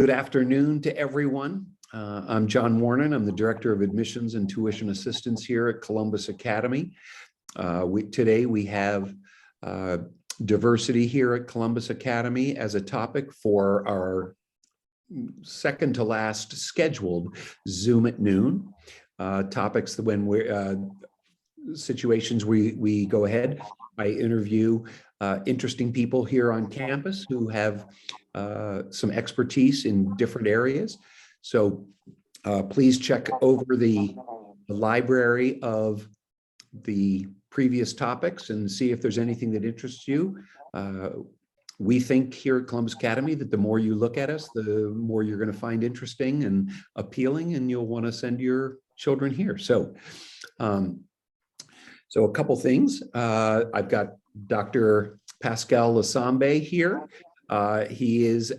Good afternoon to everyone. I'm John Wuorinen. I'm the Director of Admissions and Tuition Assistance here at Columbus Academy. Today we have diversity here at Columbus Academy as a topic for our second to last scheduled Zoom at noon. Topics that when we're situations we go ahead, I interview interesting people here on campus who have some expertise in different areas. So please check over the library of the previous topics and see if there's anything that interests you. We think here at Columbus Academy that the more you look at us, the more you're going to find interesting and appealing, and you'll want to send your children here. So a couple things. I've got Dr. Pascal Losambe here. He is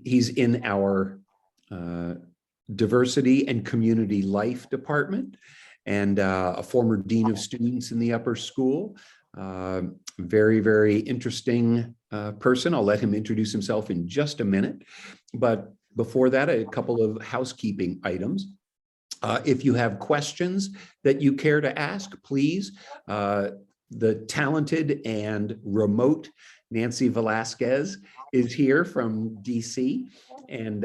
he's in our Diversity and Community Life Department and a former Dean of Students in the upper school. Very, very interesting person. I'll let him introduce himself in just a minute. But before that, a couple of housekeeping items. If you have questions that you care to ask, please. The talented and remote Nancy Velasquez is here from DC and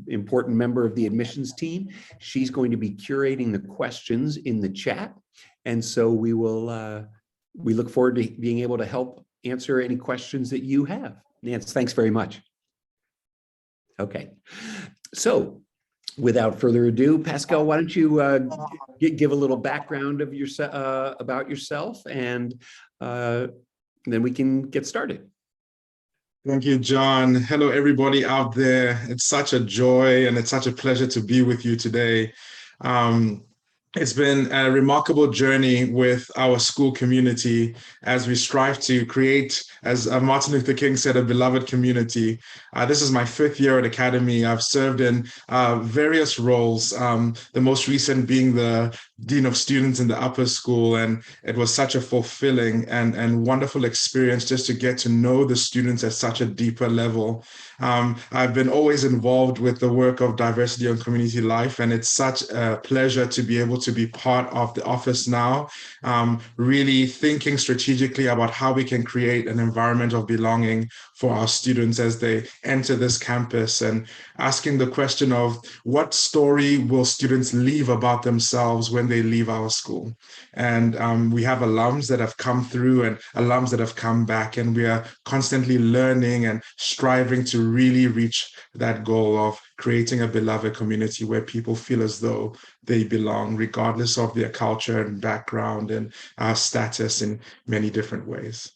important member of the admissions team. She's going to be curating the questions in the chat. And so we look forward to being able to help answer any questions that you have. Nancy, thanks very much. Okay, so without further ado, Pascal, why don't you give a little background of about yourself, and then we can get started. Thank you, John. Hello, everybody out there. It's such a joy and it's such a pleasure to be with you today. It's been a remarkable journey with our school community as we strive to create, as Martin Luther King said, a beloved community. This is my 5th year at Academy. I've served in various roles, the most recent being the Dean of Students in the upper school. And it was such a fulfilling and wonderful experience just to get to know the students at such a deeper level. I've been always involved with the work of diversity and community life, and it's such a pleasure to be able to be part of the office now, really thinking strategically about how we can create an environment of belonging for our students as they enter this campus, and asking the question of what story will students leave about themselves when they leave our school. And we have alums that have come through and alums that have come back, and we are constantly learning and striving to really reach that goal of creating a beloved community where people feel as though they belong, regardless of their culture and background and status in many different ways.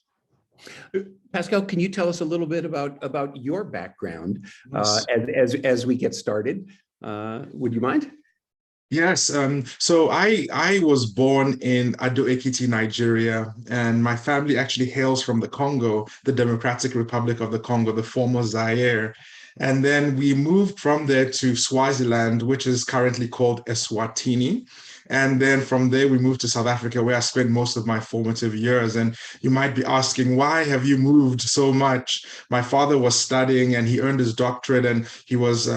Pascal, can you tell us a little bit about your background Yes. as we get started? Would you mind? Yes, so I was born in Ado-Ekiti, Nigeria, and my family actually hails from the Congo, the Democratic Republic of the Congo, the former Zaire. And then we moved from there to Swaziland, which is currently called Eswatini. And then from there, we moved to South Africa, where I spent most of my formative years. And you might be asking, why have you moved so much? My father was studying and he earned his doctorate, and he was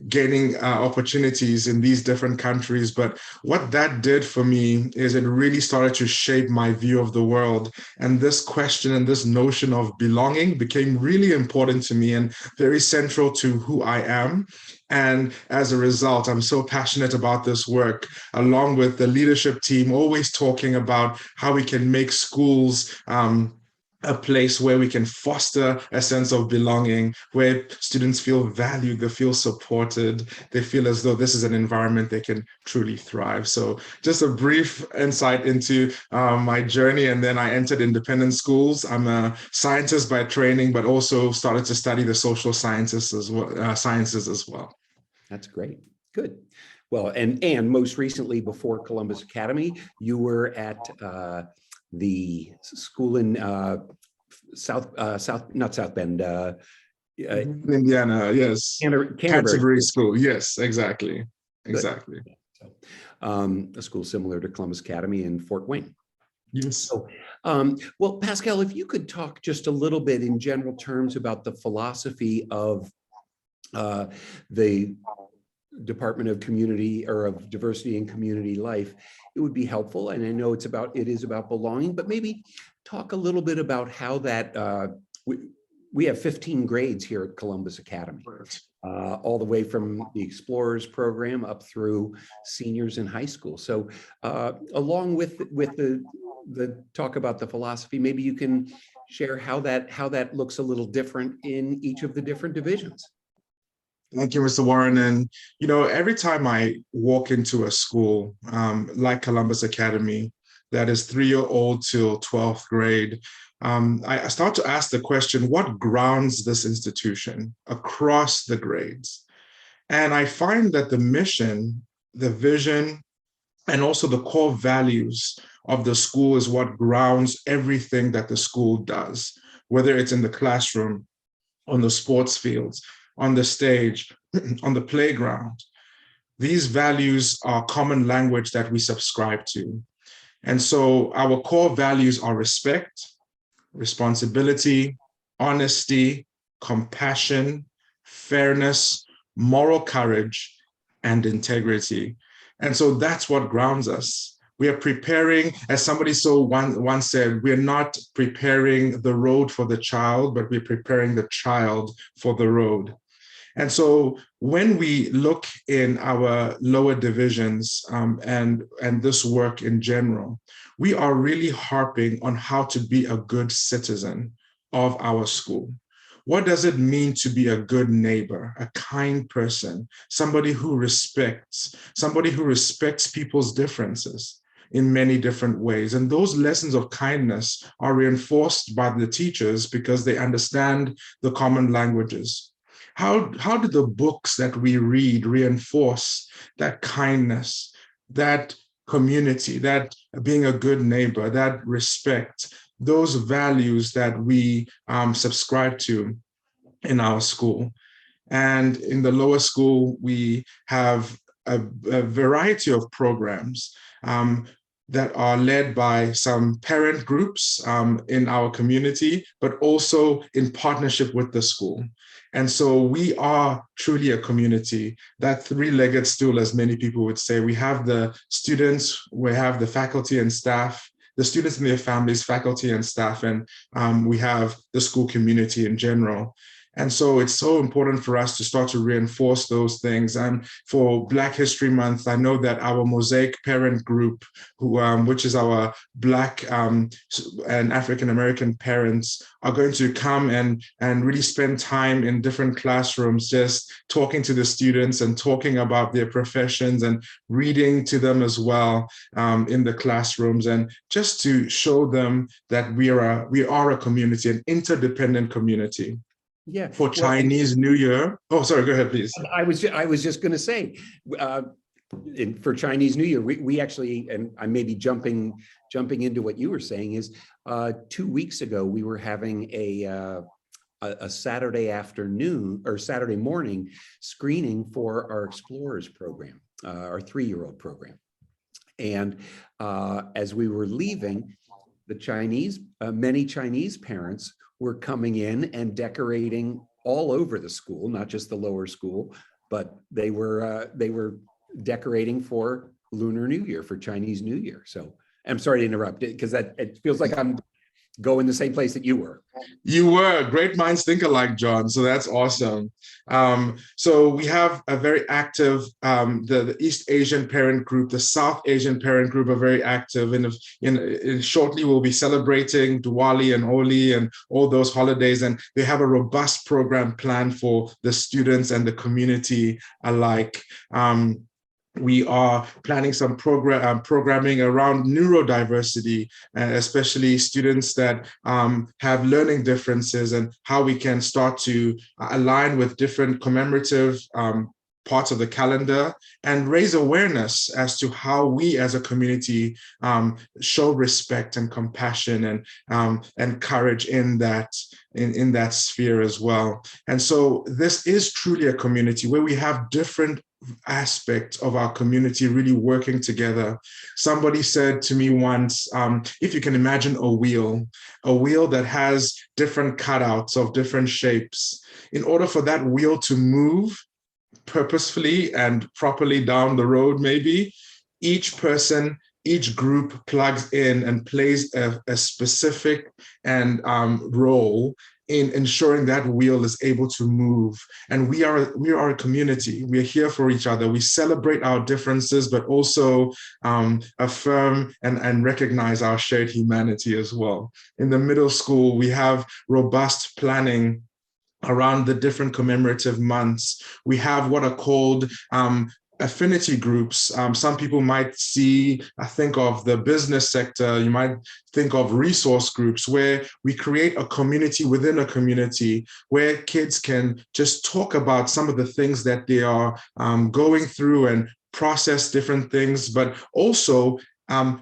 gaining opportunities in these different countries. But what that did for me is it really started to shape my view of the world. And this question and this notion of belonging became really important to me and very central to who I am. And as a result, I'm so passionate about this work, along with the leadership team, always talking about how we can make schools a place where we can foster a sense of belonging, where students feel valued, they feel supported, they feel as though this is an environment they can truly thrive. So just a brief insight into my journey. And then I entered independent schools. I'm a scientist by training, but also started to study the social sciences as well. That's great. Good. Well, and most recently, before Columbus Academy, you were at the school in not South Bend, Indiana, yes. Canterbury School, yes, exactly. Exactly. So, a school similar to Columbus Academy in Fort Wayne. Yes. So, well, Pascal, if you could talk just a little bit in general terms about the philosophy of the Department of Community or of Diversity and Community Life, it would be helpful. And I know it is about belonging, but maybe talk a little bit about how that, we have 15 grades here at Columbus Academy, all the way from the Explorers program up through seniors in high school. So along with the talk about the philosophy, maybe you can share how that looks a little different in each of the different divisions. Thank you, Mr. Wuorinen. You know, every time I walk into a school like Columbus Academy, that is 3-year-old till 12th grade, I start to ask the question, what grounds this institution across the grades? And I find that the mission, the vision, and also the core values of the school is what grounds everything that the school does, whether it's in the classroom, on the sports fields, on the stage, on the playground. These values are common language that we subscribe to. And so our core values are respect, responsibility, honesty, compassion, fairness, moral courage, and integrity. And so that's what grounds us. We are preparing, as somebody once said, we're not preparing the road for the child, but we're preparing the child for the road. And so when we look in our lower divisions and this work in general, we are really harping on how to be a good citizen of our school. What does it mean to be a good neighbor, a kind person, somebody who respects people's differences in many different ways? And those lessons of kindness are reinforced by the teachers because they understand the common languages. How do the books that we read reinforce that kindness, that community, that being a good neighbor, that respect, those values that we subscribe to in our school? And in the lower school, we have a variety of programs that are led by some parent groups in our community, but also in partnership with the school. And so we are truly a community, that three-legged stool, as many people would say. We have the students, we have the faculty and staff, the students and their families, faculty and staff, and we have the school community in general. And so it's so important for us to start to reinforce those things. And for Black History Month, I know that our Mosaic parent group, which is our Black and African-American parents, are going to come and really spend time in different classrooms, just talking to the students and talking about their professions and reading to them as well in the classrooms, and just to show them that we are a community, an interdependent community. Yeah. For Chinese New Year. Oh, sorry, go ahead, please. I was just going to say, for Chinese New Year, we actually, and I may be jumping into what you were saying, is 2 weeks ago, we were having a Saturday afternoon or Saturday morning screening for our Explorers program, our 3-year-old program. And as we were leaving, many Chinese parents were coming in and decorating all over the school, not just the lower school, but they were decorating for Lunar New Year, for Chinese New Year. So I'm sorry to interrupt it, because it feels like I'm going the same place that you were. You were. Great minds think alike, John. So that's awesome. So we have a very active, the East Asian parent group, the South Asian parent group are very active. And shortly we'll be celebrating Diwali and Holi and all those holidays. And they have a robust program planned for the students and the community alike. We are planning some programming around neurodiversity, especially students that have learning differences, and how we can start to align with different commemorative parts of the calendar and raise awareness as to how we as a community show respect and compassion and courage in that sphere as well. And so this is truly a community where we have different aspects of our community really working together. Somebody said to me once, if you can imagine a wheel that has different cutouts of different shapes. in order for that wheel to move purposefully and properly down the road, maybe, each person, each group plugs in and plays a specific and role in ensuring that wheel is able to move. And we are a community. We are here for each other. We celebrate our differences, but also affirm and recognize our shared humanity as well. In the middle school, we have robust planning around the different commemorative months. We have what are called affinity groups. Some people might think of the business sector, you might think of resource groups, where we create a community within a community where kids can just talk about some of the things that they are going through and process different things, but also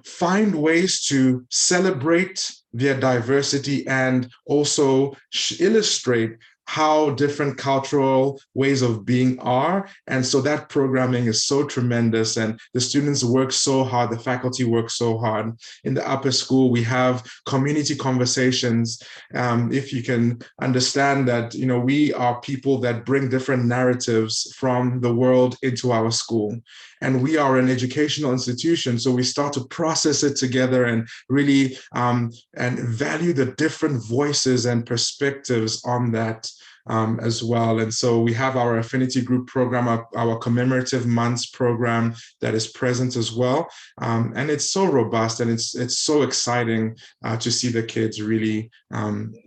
find ways to celebrate their diversity and also illustrate how different cultural ways of being are. And so that programming is so tremendous, and the students work so hard, the faculty work so hard. In the upper school, we have community conversations. If you can understand that, we are people that bring different narratives from the world into our school. And we are an educational institution, so we start to process it together and really and value the different voices and perspectives on that as well. And so we have our affinity group program, our commemorative months program that is present as well. And it's so robust, and it's so exciting to see the kids really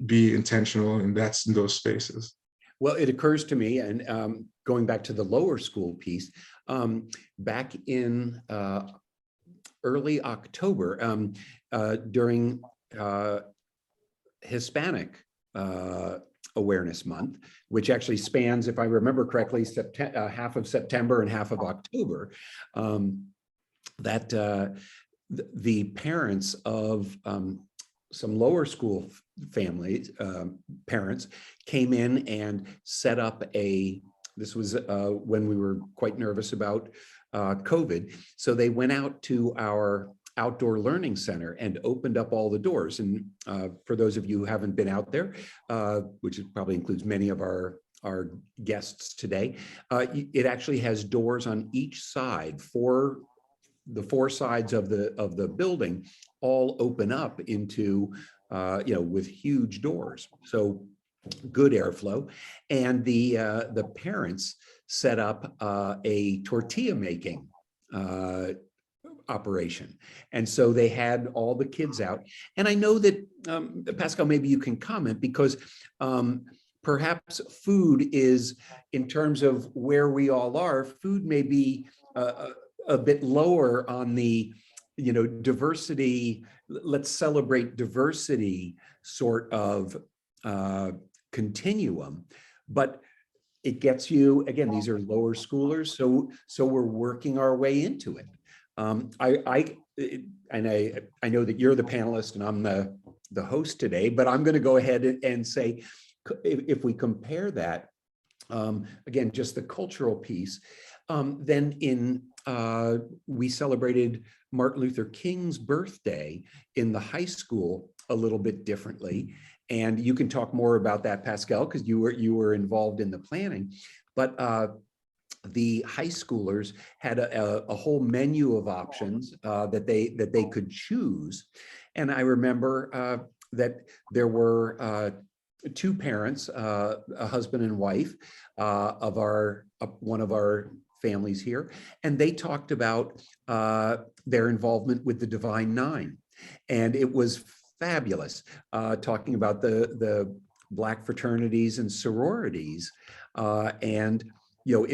be intentional in those spaces. Well, it occurs to me, and going back to the lower school piece, back in early October, during Hispanic Awareness Month, which actually spans, if I remember correctly, half of September and half of October, that the parents of some lower school families, parents, came in and set up this was when we were quite nervous about COVID. So they went out to our outdoor learning center and opened up all the doors. And for those of you who haven't been out there, which probably includes many of our guests today, it actually has doors on each side. The four sides of the building all open up into with huge doors, so good airflow. And the parents set up a tortilla making operation, and so they had all the kids out. And I know that Pascal, maybe you can comment, because perhaps food is, in terms of where we all are, food may be a bit lower on the diversity, let's celebrate diversity sort of continuum, but it gets you, again, these are lower schoolers, so we're working our way into it. I know that you're the panelist and I'm the host today, but I'm going to go ahead and say, if we compare that, again, just the cultural piece, then we celebrated Martin Luther King's birthday in the high school a little bit differently. And you can talk more about that, Pascal, because you were involved in the planning. But the high schoolers had a whole menu of options that they could choose. And I remember that there were two parents, a husband and wife of one of our families here, and they talked about their involvement with the Divine Nine. And it was fabulous, talking about the Black fraternities and sororities. And,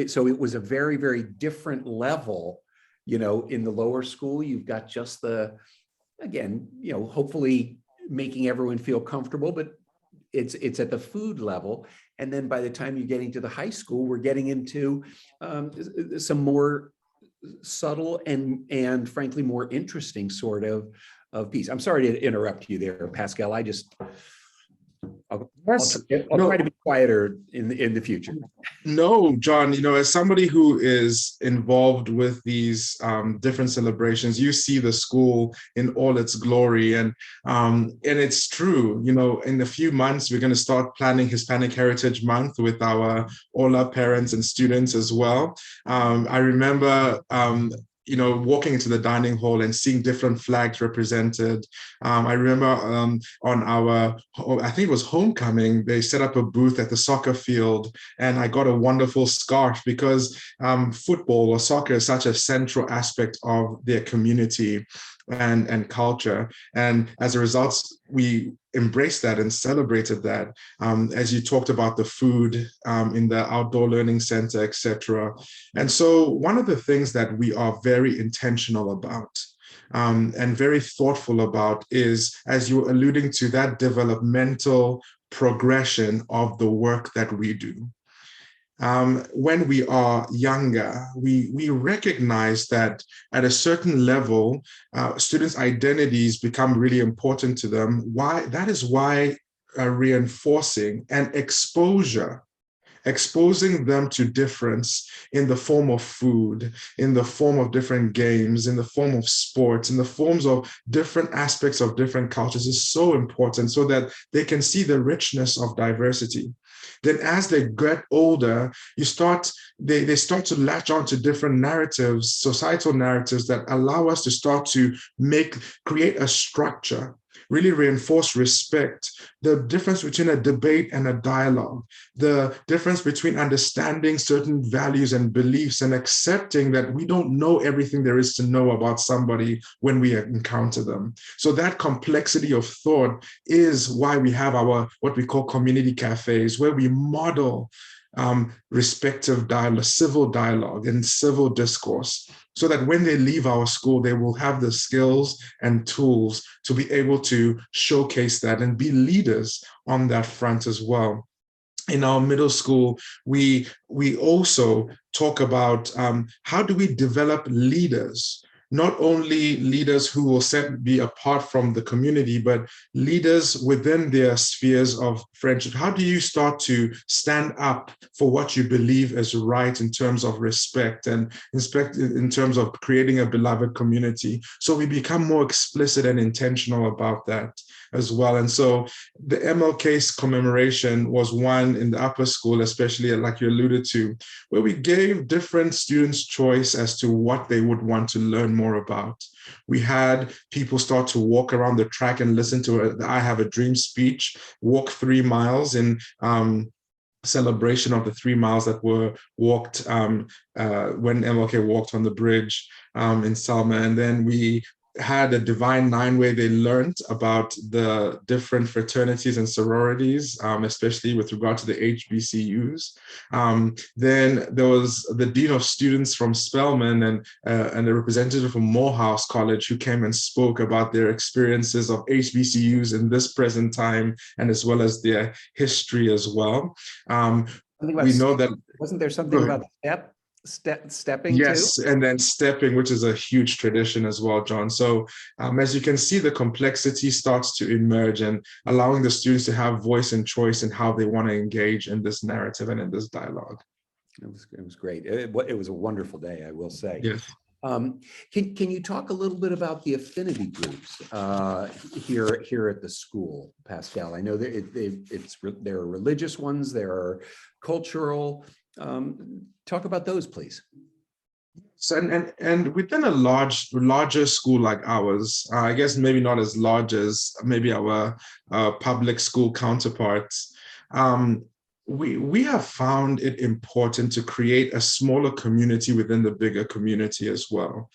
so it was a very, very different level. In the lower school, you've got just again, hopefully making everyone feel comfortable, but it's at the food level. And then by the time you're getting to the high school, we're getting into some more subtle and frankly more interesting sort of piece. I'm sorry to interrupt you there, Pascal. I'll, Yes. I'll No, try to be quieter in the future. no, John, as somebody who is involved with these different celebrations, you see the school in all its glory. And it's true, in a few months, we're going to start planning Hispanic Heritage Month with all our parents and students as well. I remember walking into the dining hall and seeing different flags represented. I remember on I think it was homecoming, they set up a booth at the soccer field, and I got a wonderful scarf because football or soccer is such a central aspect of their community and culture. And as a result, we embraced that and celebrated that. As you talked about the food in the outdoor learning center, etc. And so one of the things that we are very intentional about and very thoughtful about is, as you were alluding to, that developmental progression of the work that we do. When we are younger, we recognize that at a certain level, students' identities become really important to them. That is why reinforcing and exposing them to difference in the form of food, in the form of different games, in the form of sports, in the forms of different aspects of different cultures is so important, so that they can see the richness of diversity. Then as they get older, they start to latch on to different narratives, societal narratives that allow us to start to create a structure, really reinforce respect, the difference between a debate and a dialogue, the difference between understanding certain values and beliefs and accepting that we don't know everything there is to know about somebody when we encounter them. So that complexity of thought is why we have what we call community cafes, where we model respective dialogue, civil dialogue and civil discourse, so that when they leave our school, they will have the skills and tools to be able to showcase that and be leaders on that front as well. In our middle school, we also talk about how do we develop leaders, not only leaders who will be apart from the community, but leaders within their spheres of friendship. How do you start to stand up for what you believe is right in terms of respect and in terms of creating a beloved community? So we become more explicit and intentional about that as well. And so the MLK's commemoration was one in the upper school, especially like you alluded to, where we gave different students choice as to what they would want to learn more about. We had people start to walk around the track and listen to I Have a Dream speech, walk 3 miles in celebration of the 3 miles that were walked when MLK walked on the bridge in Selma. And then we had a Divine Nine where they learned about the different fraternities and sororities, especially with regard to the HBCUs. Then there was the Dean of Students from Spelman and a representative from Morehouse College who came and spoke about their experiences of HBCUs in this present time, and as well as their history as well. We know that— wasn't there something about stepping Yes, too? and then stepping, which is a huge tradition as well, John. So as you can see, the complexity starts to emerge and allowing the students to have voice and choice in how they want to engage in this narrative and in this dialogue. It was great. It was a wonderful day, I will say. Yes. Can you talk a little bit about the affinity groups here at the school, Pascal? I know that there are religious ones, there are cultural. Talk about those, please. So, and within a larger school like ours, I guess maybe not as large as maybe our public school counterparts, we have found it important to create a smaller community within the bigger community as well.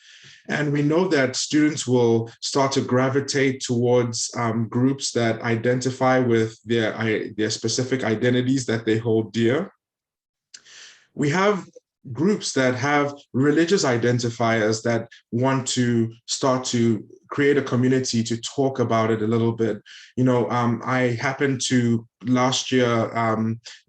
And we know that students will start to gravitate towards groups that identify with their specific identities that they hold dear. We have groups that have religious identifiers that want to start to create a community to talk about it a little bit. I happened to last year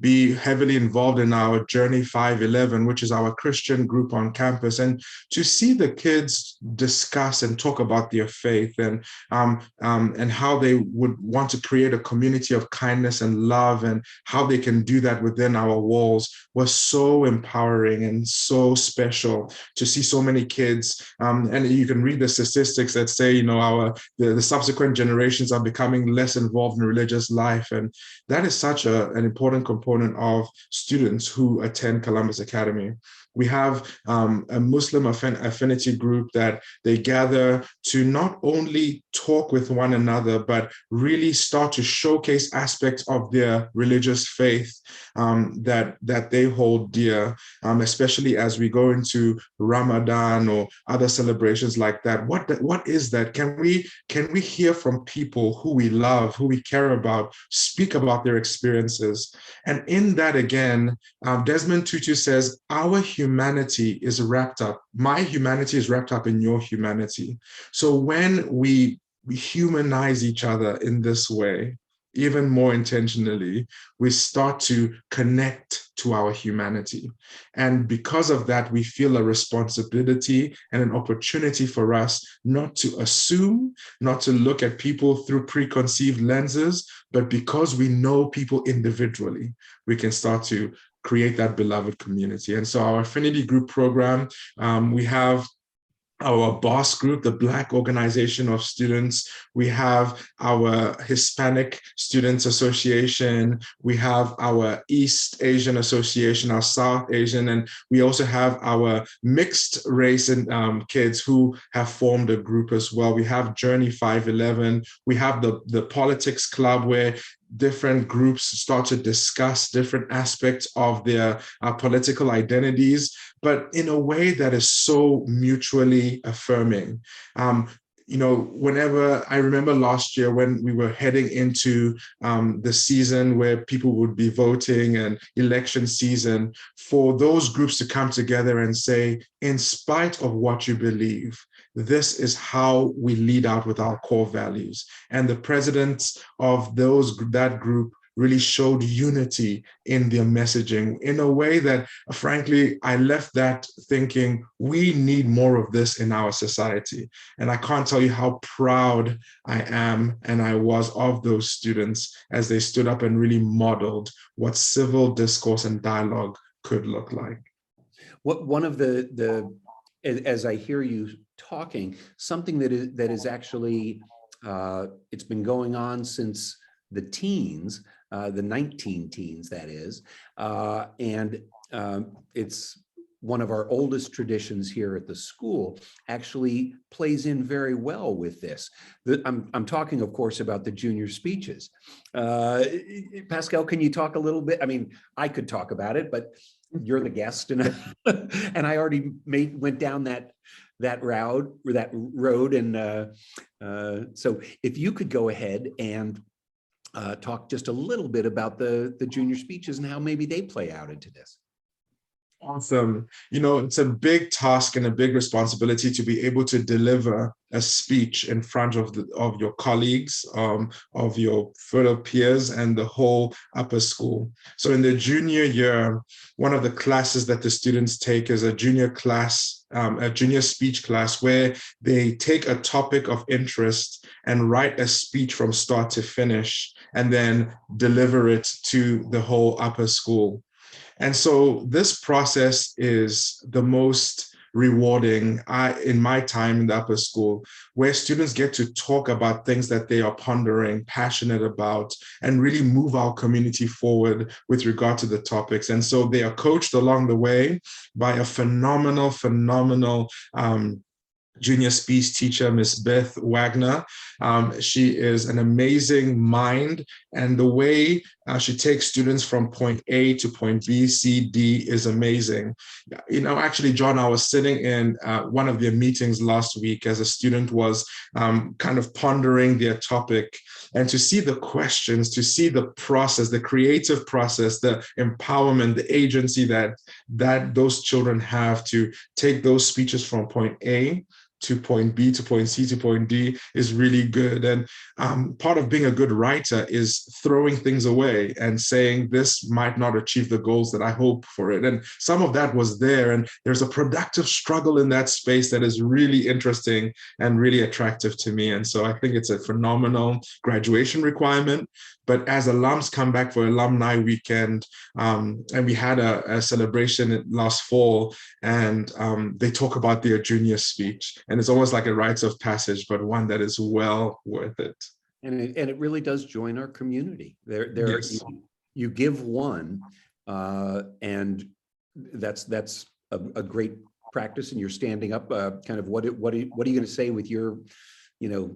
be heavily involved in our Journey 511, which is our Christian group on campus, and to see the kids discuss and talk about their faith and how they would want to create a community of kindness and love, and how they can do that within our walls, was so empowering and so special to see so many kids. And you can read the statistics that say, the subsequent generations are becoming less involved in religious life, and that is such an important component of students who attend Columbus Academy. We have a Muslim affinity group that they gather to not only talk with one another, but really start to showcase aspects of their religious faith that they hold dear, especially as we go into Ramadan or other celebrations like that. What is that? Can we hear from people who we love, who we care about, speak about their experiences? And in that, again, Desmond Tutu says, our humanity is wrapped up. My humanity is wrapped up in your humanity. So when we humanize each other in this way, even more intentionally, we start to connect to our humanity. And because of that, we feel a responsibility and an opportunity for us not to assume, not to look at people through preconceived lenses, but because we know people individually, we can start to create that beloved community. And so our Affinity Group program, we have our BOSS group, the Black Organization of Students. We have our Hispanic Students Association. We have our East Asian Association, our South Asian, and we also have our mixed race and kids who have formed a group as well. We have Journey 511. We have the Politics Club, where different groups start to discuss different aspects of their political identities, but in a way that is so mutually affirming. Whenever I remember last year when we were heading into the season where people would be voting and election season, for those groups to come together and say, in spite of what you believe, this is how we lead out with our core values. And the presidents of that group really showed unity in their messaging in a way that, frankly, I left that thinking, we need more of this in our society. And I can't tell you how proud I am and I was of those students as they stood up and really modeled what civil discourse and dialogue could look like. One of as I hear you talking, something that is actually, it's been going on since the teens, the 19 teens, that is, and it's one of our oldest traditions here at the school, actually plays in very well with this. I'm talking, of course, about the junior speeches. Pascal, can you talk a little bit? I mean, I could talk about it, but you're the guest, and and I already went down that road, and so if you could go ahead and talk just a little bit about the junior speeches and how maybe they play out into this. Awesome. It's a big task and a big responsibility to be able to deliver a speech in front of your colleagues, of your fellow peers, and the whole upper school. So in the junior year, one of the classes that the students take is a junior speech class, where they take a topic of interest and write a speech from start to finish, and then deliver it to the whole upper school. And so this process is the most rewarding in my time in the upper school, where students get to talk about things that they are pondering, passionate about, and really move our community forward with regard to the topics. And so they are coached along the way by a phenomenal junior speech teacher, Miss Beth Wagner. She is an amazing mind, and the way she takes students from point A to point B, C, D is amazing. Actually, John, I was sitting in one of their meetings last week as a student was kind of pondering their topic, and to see the questions, to see the process, the creative process, the empowerment, the agency that those children have to take those speeches from point A to point B to point C to point D is really good. And part of being a good writer is throwing things away and saying, this might not achieve the goals that I hope for it. And some of that was there. And there's a productive struggle in that space that is really interesting and really attractive to me. And so I think it's a phenomenal graduation requirement. But as alums come back for alumni weekend, and we had a celebration last fall, and they talk about their junior speech. And it's almost like a rites of passage, but one that is well worth it. And it really does join our community. Yes. You give one, and that's a great practice, and you're standing up. Kind of what are you going to say with your,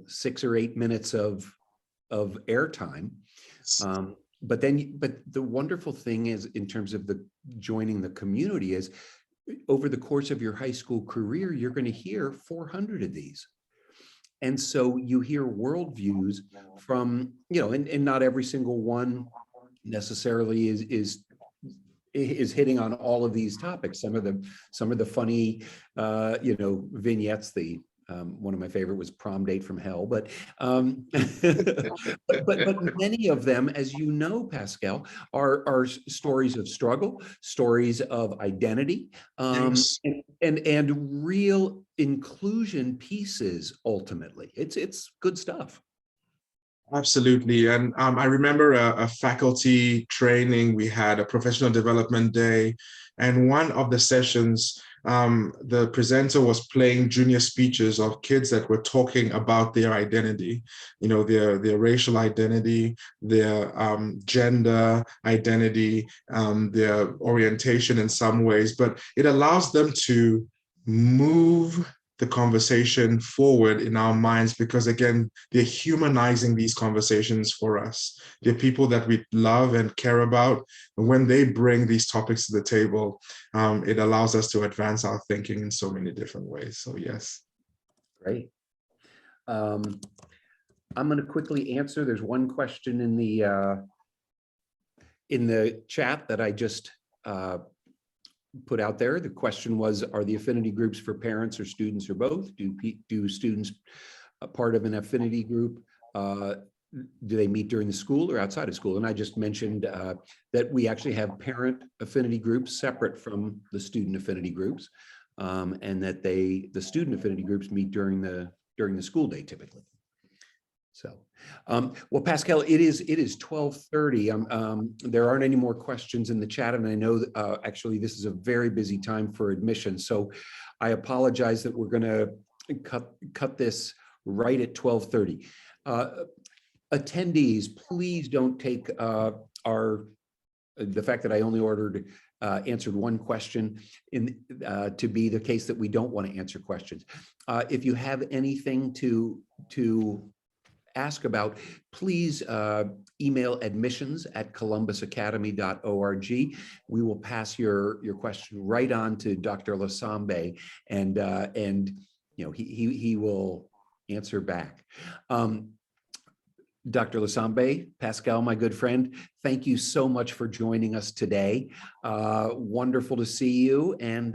6 or 8 minutes of airtime? But the wonderful thing is, in terms of the joining the community, is over the course of your high school career, you're going to hear 400 of these. And so you hear worldviews from, and not every single one necessarily is hitting on all of these topics. Some of the funny, vignettes, one of my favorite was Prom Date from Hell, but many of them, as you know, Pascal, are stories of struggle, stories of identity, Yes. and real inclusion pieces. Ultimately, it's good stuff. Absolutely. And I remember a faculty training. We had a professional development day, and one of the sessions, the presenter was playing junior speeches of kids that were talking about their identity, their racial identity, their gender identity, their orientation in some ways, but it allows them to move the conversation forward in our minds, because again, they're humanizing these conversations for us. They're people that we love and care about. And when they bring these topics to the table, it allows us to advance our thinking in so many different ways. So yes. Great. I'm going to quickly answer. There's one question in the chat that I just put out there. The question was, are the affinity groups for parents or students or both? Do students a part of an affinity group, do they meet during the school or outside of school? And I just mentioned that we actually have parent affinity groups separate from the student affinity groups, and that the student affinity groups meet during the school day typically. So, well, Pascal, it is 12:30. There aren't any more questions in the chat, and I know that, actually this is a very busy time for admission. So, I apologize that we're going to cut this right at 12:30. Attendees, please don't take the fact that I only answered one question to be the case that we don't want to answer questions. If you have anything to ask about, please email admissions@columbusacademy.org. We will pass your question right on to Dr. Losambe, and he will answer back. Dr. Losambe, Pascal, my good friend, thank you so much for joining us today. Wonderful to see you, and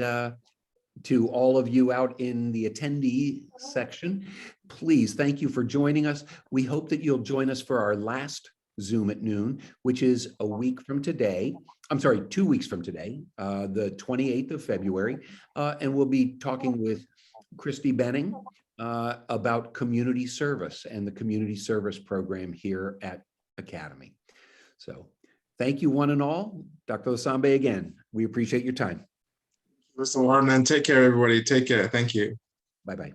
to all of you out in the attendee section, please, thank you for joining us. We hope that you'll join us for our last Zoom at noon, which is a week from today. I'm sorry, 2 weeks from today, the 28th of February. And we'll be talking with Christy Benning about community service and the community service program here at Academy. So thank you one and all. Dr. Losambe, again, we appreciate your time. Mr. Wuorinen, take care, everybody. Take care. Thank you. Bye-bye.